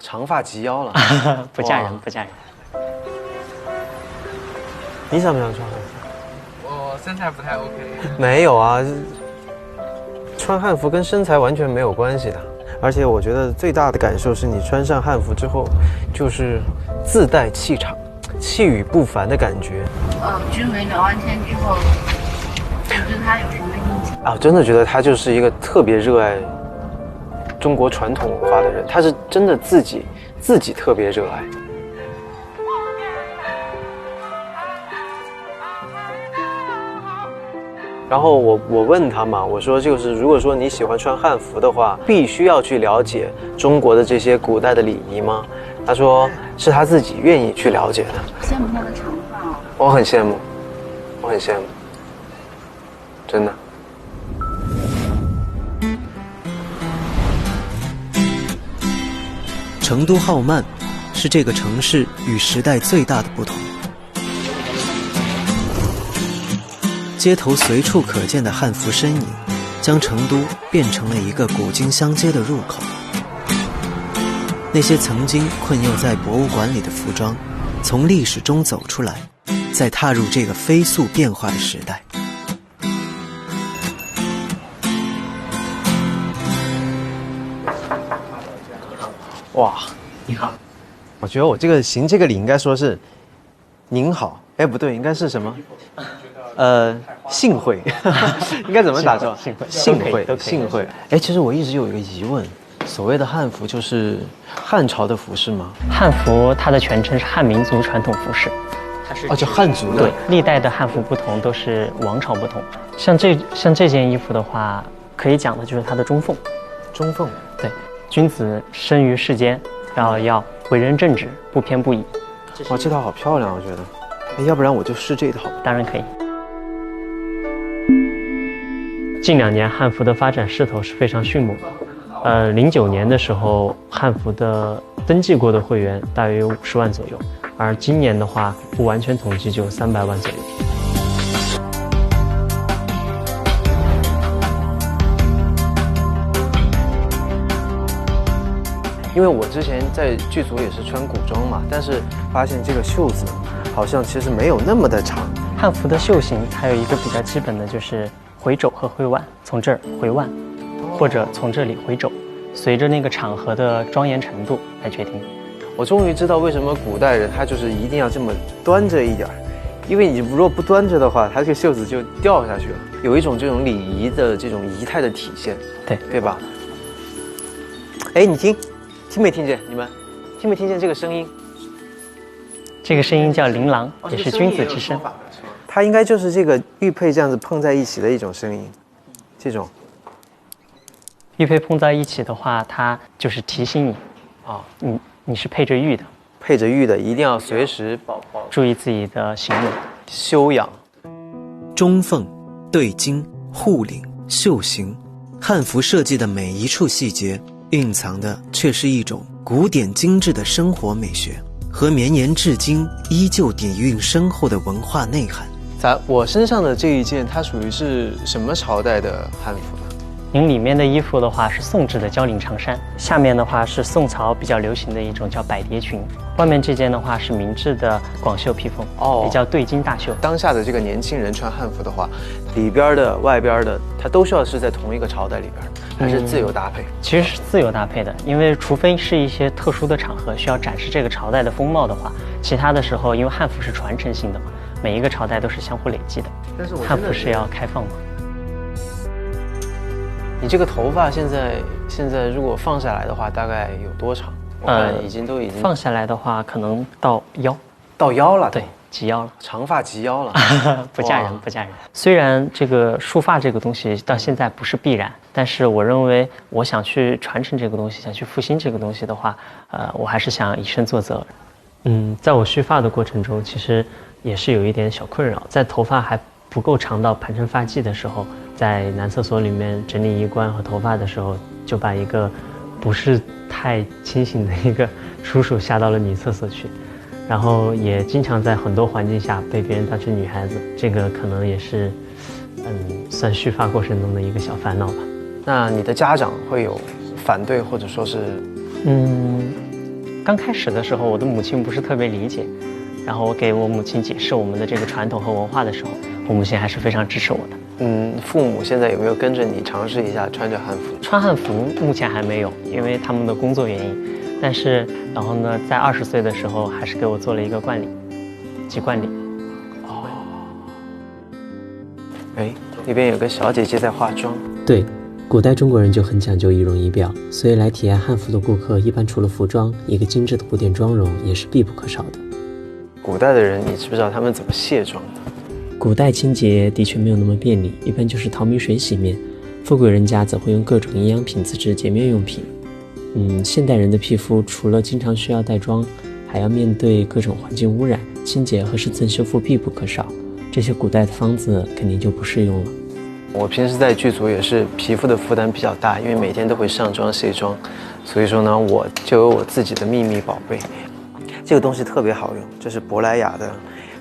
长发及腰了，不嫁人，不嫁人。你想不想穿汉服？我身材不太 OK。没有啊，穿汉服跟身材完全没有关系的。而且我觉得最大的感受是你穿上汉服之后，就是自带气场，气宇不凡的感觉。君伟聊完天之后，你对他有什么印象？啊，真的觉得他就是一个特别热爱中国传统文化的人，他是真的自己特别热爱。然后我问他嘛，我说就是如果说你喜欢穿汉服的话，必须要去了解中国的这些古代的礼仪吗？他说是他自己愿意去了解的。羡慕他的长发哦。我很羡慕，我很羡慕，真的。成都浩漫是这个城市与时代最大的不同。街头随处可见的汉服身影，将成都变成了一个古今相接的入口。那些曾经困囿在博物馆里的服装，从历史中走出来，再踏入这个飞速变化的时代。哇，你好！我觉得我这个行这个礼应该说是您好，哎不对，应该是什么？幸会，应该怎么打字？幸会，幸会。哎，其实我一直有一个疑问，所谓的汉服就是汉朝的服饰吗？汉服它的全称是汉民族传统服饰，它是就汉族的。对，历代的汉服不同，都是王朝不同。像这件衣服的话，可以讲的就是它的中缝。中缝。对，君子生于世间，要为人正直，不偏不倚。哇，这套好漂亮，我觉得。哎，要不然我就试这套。当然可以。近2年汉服的发展势头是非常迅猛的。09年的时候，汉服的登记过的会员大约有50万左右，而今年的话，不完全统计就300万左右。因为我之前在剧组也是穿古装嘛，但是发现这个袖子好像其实没有那么的长。汉服的袖型还有一个比较基本的就是回肘和回腕，从这儿回腕，或者从这里回肘，随着那个场合的庄严程度来决定。我终于知道为什么古代人他就是一定要这么端着一点，因为你如果不端着的话，他这个袖子就掉下去了，有一种这种礼仪的这种仪态的体现，对吧？哎，你听没听见？你们听没听见这个声音？这个声音叫琳琅，也是君子之声。它应该就是这个玉佩这样子碰在一起的一种声音，这种玉佩碰在一起的话，它就是提醒你，你是配着玉的，配着玉的，一定要随时注意自己的行为，修养。中缝、对襟、护领、袖型，汉服设计的每一处细节，蕴藏的却是一种古典精致的生活美学，和绵延至今依旧底蕴深厚的文化内涵。我身上的这一件，它属于是什么朝代的汉服呢？您里面的衣服的话是宋制的交领长衫，下面的话是宋朝比较流行的一种叫百蝶裙，外面这件的话是明制的广袖披风，也叫对襟大袖。当下的这个年轻人穿汉服的话，里边的、外边的，它都需要是在同一个朝代里边，还是自由搭配？其实是自由搭配的，因为除非是一些特殊的场合需要展示这个朝代的风貌的话，其他的时候，因为汉服是传承性的嘛，每一个朝代都是相互累积的。但是汉服是要开放嘛。你这个头发现在如果放下来的话，大概有多长？我看已经放下来的话，可能到腰，到腰了。对，及腰了，长发及腰了。不嫁人，不嫁人。虽然这个束发这个东西到现在不是必然，但是我认为我想去传承这个东西，想去复兴这个东西的话，我还是想以身作则。在我蓄发的过程中，其实也是有一点小困扰，在头发还不够长到盘成发髻的时候，在男厕所里面整理衣冠和头发的时候，就把一个不是太清醒的一个叔叔下到了女厕所去，然后也经常在很多环境下被别人当成女孩子，这个可能也是算蓄发过程中的一个小烦恼吧。那你的家长会有反对或者说是刚开始的时候，我的母亲不是特别理解，然后我给我母亲解释我们的这个传统和文化的时候，我母亲还是非常支持我的。父母现在有没有跟着你尝试一下穿着汉服？穿汉服目前还没有，因为他们的工作原因。但是，然后呢，在20岁的时候，还是给我做了一个冠礼，系冠礼。哎，那边有个小姐姐在化妆。对，古代中国人就很讲究仪容仪表，所以来体验汉服的顾客，一般除了服装，一个精致的古典妆容也是必不可少的。古代的人，你知不知道他们怎么卸妆的？古代清洁的确没有那么便利，一般就是淘米水洗面，富贵人家则会用各种营养品自制洁面用品。现代人的皮肤除了经常需要带妆，还要面对各种环境污染，清洁和深层修复必不可少。这些古代的方子肯定就不适用了。我平时在剧组也是皮肤的负担比较大，因为每天都会上妆卸妆，所以说呢，我就有我自己的秘密宝贝。这个东西特别好用，这是珀莱雅的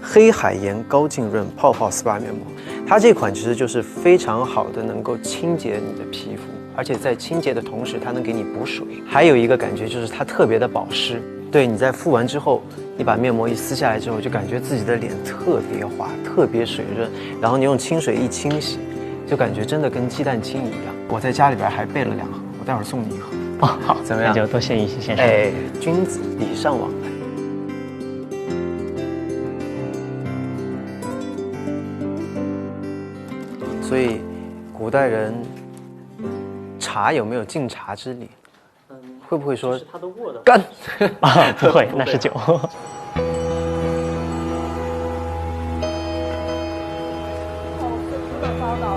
黑海盐高净润泡泡 SPA 面膜。它这款其实就是非常好的能够清洁你的皮肤，而且在清洁的同时，它能给你补水。还有一个感觉就是它特别的保湿。对，你在敷完之后，你把面膜一撕下来之后，就感觉自己的脸特别滑，特别水润，然后你用清水一清洗，就感觉真的跟鸡蛋清一样。我在家里边还备了2盒，我待会儿送你1盒。好，怎么样？那就多谢玉溪先生。哎，君子礼尚往来。所以，古代人茶有没有敬茶之礼？会不会说他的握的干？不会，那是酒。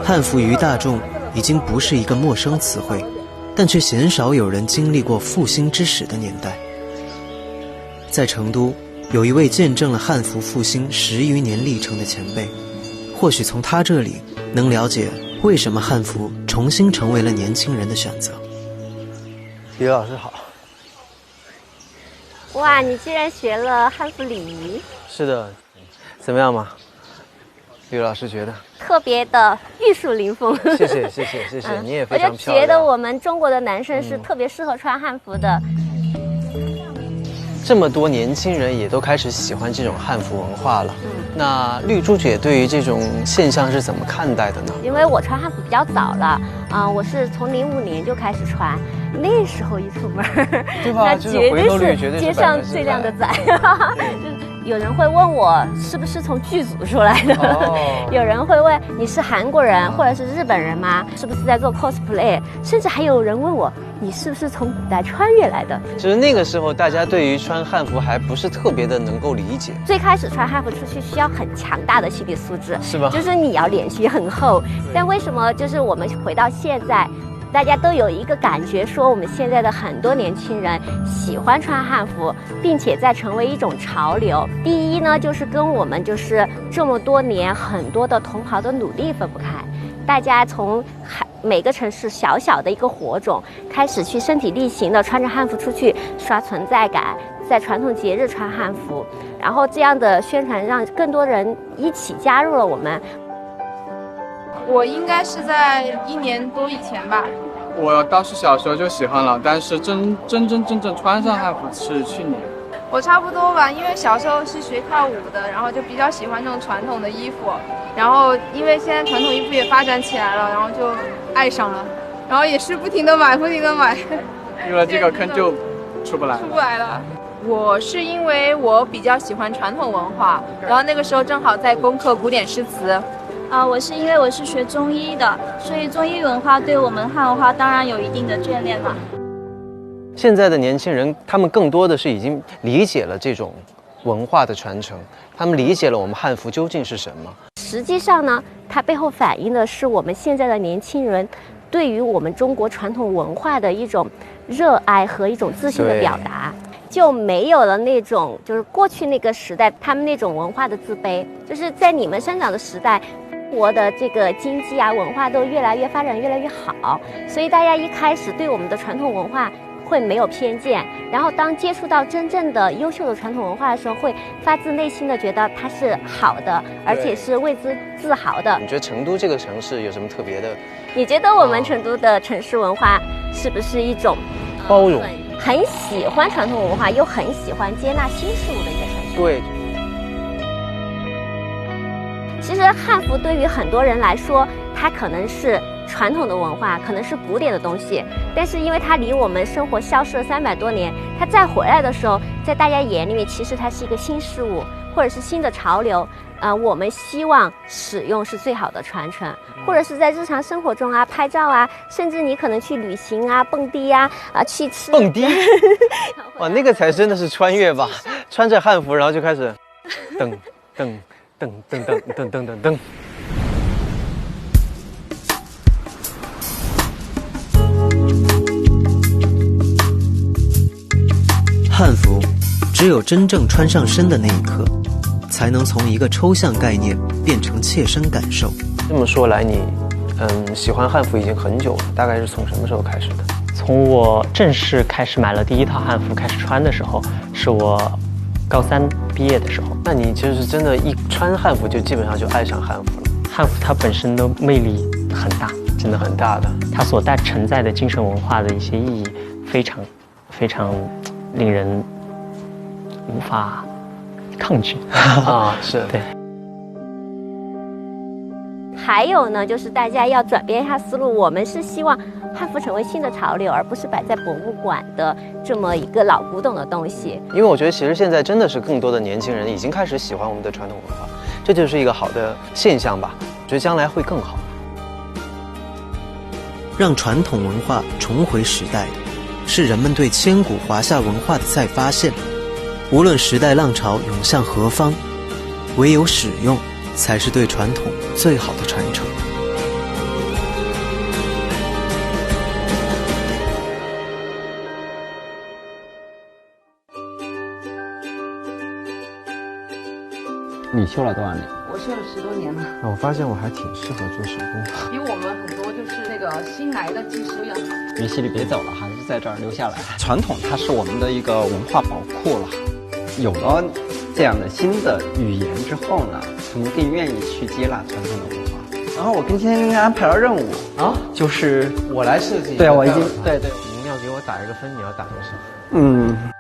汉服于大众已经不是一个陌生词汇，但却鲜少有人经历过复兴之始的年代。在成都，有一位见证了汉服复兴10余年历程的前辈，或许从他这里能了解为什么汉服重新成为了年轻人的选择。李老师好。哇，你居然学了汉服礼仪，是的，怎么样嘛？李老师觉得特别的玉树临风。谢谢，你也非常漂亮。我就觉得我们中国的男生是特别适合穿汉服的。这么多年轻人也都开始喜欢这种汉服文化了。那绿珠姐对于这种现象是怎么看待的呢？因为我穿汉服比较早了，我是从05年就开始穿，那时候一出门，对吧？那绝对是街上最靓的仔。有人会问我是不是从剧组出来的，有人会问你是韩国人或者是日本人吗？是不是在做 cosplay？ 甚至还有人问我你是不是从古代穿越来的？就是那个时候，大家对于穿汉服还不是特别的能够理解。最开始穿汉服出去需要很强大的心理素质，是吧？就是你要脸皮很厚。但为什么就是我们回到现在？大家都有一个感觉，说我们现在的很多年轻人喜欢穿汉服，并且在成为一种潮流。第一呢，就是跟我们就是这么多年很多的同行的努力分不开。大家从每个城市小小的一个火种开始去身体力行的穿着汉服出去刷存在感，在传统节日穿汉服，然后这样的宣传让更多人一起加入了我们。我应该是在1年多以前吧。我倒是小时候就喜欢了，但是真正穿上汉服是去年。我差不多吧，因为小时候是学跳舞的，然后就比较喜欢这种传统的衣服，然后因为现在传统衣服也发展起来了，然后就爱上了，然后也是不停的买。入了这个坑就出不来了。我是因为我比较喜欢传统文化，然后那个时候正好在攻克古典诗词。我是因为我是学中医的，所以中医文化对我们汉文化当然有一定的眷恋嘛。现在的年轻人，他们更多的是已经理解了这种文化的传承，他们理解了我们汉服究竟是什么。实际上呢，它背后反映的是我们现在的年轻人对于我们中国传统文化的一种热爱和一种自信的表达。就没有了那种就是过去那个时代他们那种文化的自卑，就是在你们生长的时代，中国的这个经济啊文化都越来越发展越来越好，所以大家一开始对我们的传统文化会没有偏见，然后当接触到真正的优秀的传统文化的时候，会发自内心的觉得它是好的，而且是为之自豪的。你觉得成都这个城市有什么特别的？你觉得我们成都的城市文化是不是一种包容？很喜欢传统文化，又很喜欢接纳新事物的一个城市。对。其实汉服对于很多人来说，它可能是传统的文化，可能是古典的东西，但是因为它离我们生活消失了300多年，它再回来的时候，在大家眼里面，其实它是一个新事物，或者是新的潮流。我们希望使用是最好的传承，或者是在日常生活中啊，拍照啊，甚至你可能去旅行啊，蹦迪啊，去吃蹦迪，哇，那个才真的是穿越吧！穿着汉服，然后就开始噔噔噔噔噔噔噔噔噔。汉服，只有真正穿上身的那一刻，才能从一个抽象概念变成切身感受。这么说来，你喜欢汉服已经很久了，大概是从什么时候开始的？从我正式开始买了第一套汉服开始穿的时候，是我高3毕业的时候。那你就是真的，一穿汉服就基本上就爱上汉服了。汉服它本身的魅力很大，真的很大的，它所承载的精神文化的一些意义，非常非常令人无法抗拒啊，是对。还有呢，就是大家要转变一下思路，我们是希望汉服成为新的潮流，而不是摆在博物馆的这么一个老古董的东西。因为我觉得其实现在真的是更多的年轻人已经开始喜欢我们的传统文化，这就是一个好的现象吧。我觉得将来会更好。让传统文化重回时代，是人们对千古华夏文化的再发现。无论时代浪潮涌向何方，唯有使用才是对传统最好的传承。你修了多少年？我修了10多年了。我发现我还挺适合做手工，比我们很多就是那个新来的技师要好。云溪，你别走了，还是在这儿留下来。传统它是我们的一个文化宝库了，有了这样的新的语言之后呢，他们更愿意去接纳传统的文化。然后我今天安排了任务啊，就是我来设计。对啊，我已经对。您要给我打一个分，你要打多少？